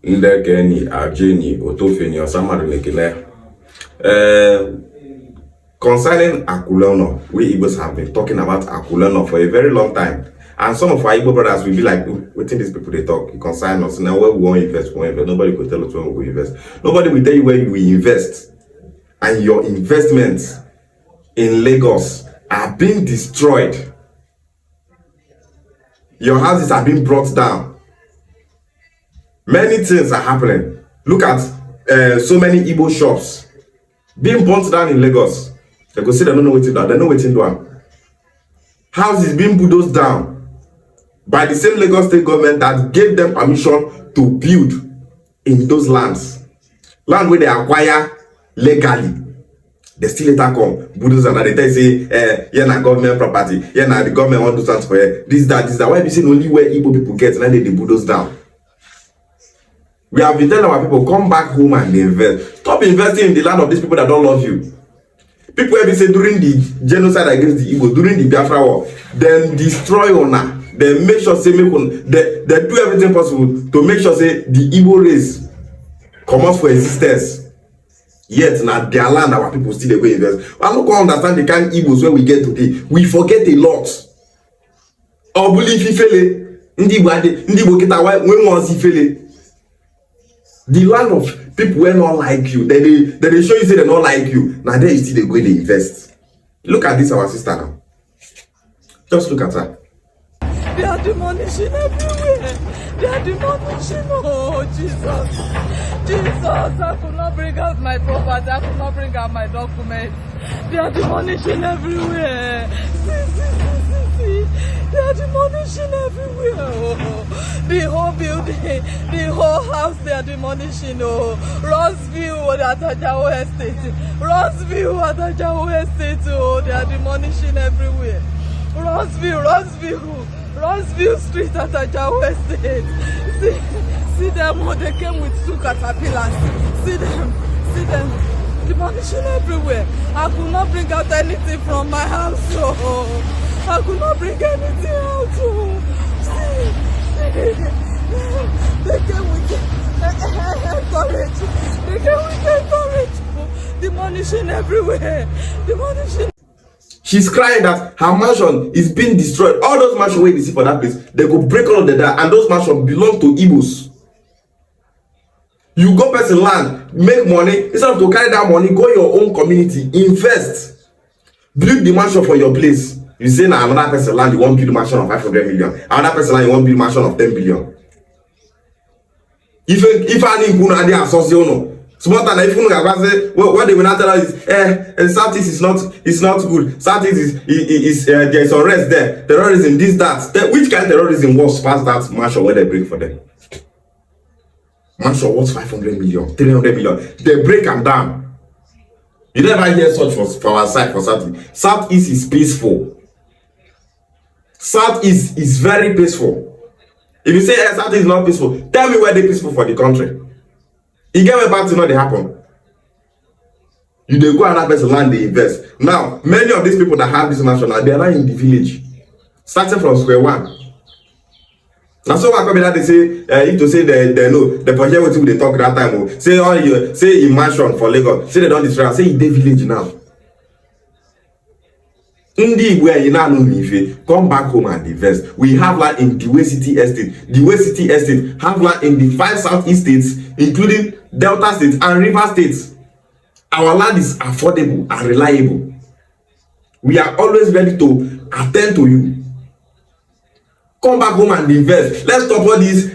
Ndekeni, Ajeni, Otofeni, or somebody like concerning Akulono, we Igbos have been talking about Akulono for a very long time. And some of our Igbo brothers will be like, waiting these people they talk, you consign us. Now where we want to invest, nobody will tell us when we invest. Nobody will tell you where you will invest. And your investments in Lagos are being destroyed. Your houses are being brought down. Many things are happening. Look at so many Igbo shops being burnt down in Lagos. They go say they don't know what to do. They know what to do. Houses being bulldozed down by the same Lagos state government that gave them permission to build in those lands. Land where they acquire legally. They still later come, bulldoze and they tell you say, yeah, na government property, yeah, na the government want to stand for it. This, that. Why be saying only where Igbo people get, and then they bulldoze down? We have been telling our people, come back home and they invest. Stop investing in the land of these people that don't love you. People have been saying during the genocide against the Igbo, during the Biafra war, then destroy Ona. They make sure say they do everything possible to make sure say the Igbo race come out for existence. Yet now their land, our people still go invest. I don't understand the kind of Igbos where we get today. We forget a lot. Or believe ifele, Igbo kita when was ifele. The land of people who not like you, they show you say they not like you. Now there you still they go to invest. Look at this, our sister now. Just look at her. They are demolishing everywhere. They are demolishing. Oh, Jesus. Jesus, I could not bring out my property. I could not bring out my documents. They are demolishing everywhere. See. They are demolishing everywhere. Oh, the whole building, the whole house, they are demolishing. Oh, Rossville at Ajawo Estate. Rossville at Ajawo Estate. Oh, they are demolishing everywhere. Rossville Street at Ajawo Estate. See them, oh, they came with two caterpillars. See them, demolishing everywhere. I could not bring out anything from my house. Oh, I could not bring anything out. Oh, see, they came with courage. They came with courage. Oh, demolishing everywhere. Demolishing. She's crying that her mansion is being destroyed. All those mansions where you see for that place, they go break all of the down, and those mansions belong to Igbos. You go person land, make money, instead of to carry that money, go your own community, invest, build the mansion for your place. You say now another person land, you want build a mansion of 500 million. Another person land, you want build a mansion of 10 billion. If I need to know the association. Small time, if you say what they will not tell us is Southeast is not good. Southeast is there is unrest there. Terrorism, this, that. Which kind of terrorism was past that mansion where they break for them? Mansion worth 500 million, 300 million. They break them down. You never hear such for our side for Southeast. Southeast is peaceful. Southeast is very peaceful. If you say Southeast is not peaceful, tell me where they peaceful for the country. You get me back to know they happen. You dey go another person land, they invest. Now, many of these people that have this mansion, they are in the village, starting from square one. Now, so what they say, if to say they know the project what they talk that time, say all you say in mansion for Lagos, say they don't destroy, say in the village now. Indeed, where you now know if come back home and invest. We have land in the City Estate. The City Estate have land in the 5 Southeast states, including Delta states and River states. Our land is affordable and reliable. We are always ready to attend to you. Come back home and invest. Let's stop all this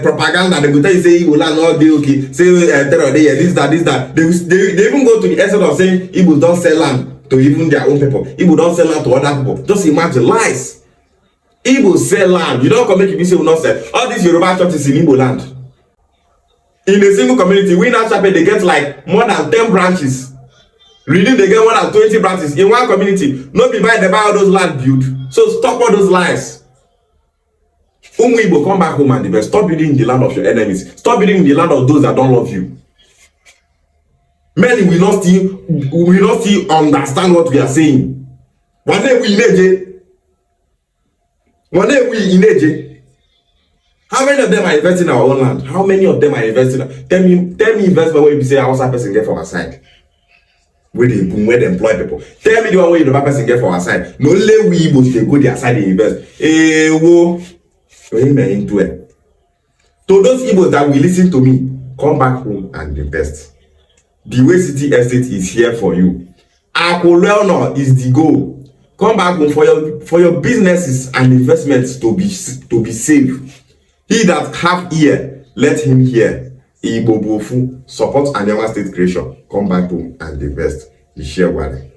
propaganda. They go tell you say Igbo land all day okay. Say terror day, this that. They even go to the essence of saying Igbo don't sell land to even their own people. Igbo don't sell land to other people. Just imagine lies. Igbo sell land. You don't come make you say we not sell. All these Yoruba churches in Igbo land. In a single community, we now chapel they get like more than 10 branches. Really, they get more than 20 branches in one community. Not be buy all those land built. So stop all those lies. Igbo, come back home and invest. Stop building in the land of your enemies. Stop building in the land of those that don't love you. Many will not still understand what we are saying. One day we in AJ. How many of them are investing in our own land? How many of them are investing? Tell me investment where you say Hausa person get for our side. Where they boom, where they employ people. Tell me the one where Yoruba person get for our side. No lay we Igbos they go their side they invest. Into it. To those Igbos that will listen to me, come back home and invest. The way City Estate is here for you. Akolelno is the goal. Come back home for your businesses and investments to be safe. He that have ear, let him hear. Igbo Bofu, support Anambra State creation. Come back home and invest. The share one.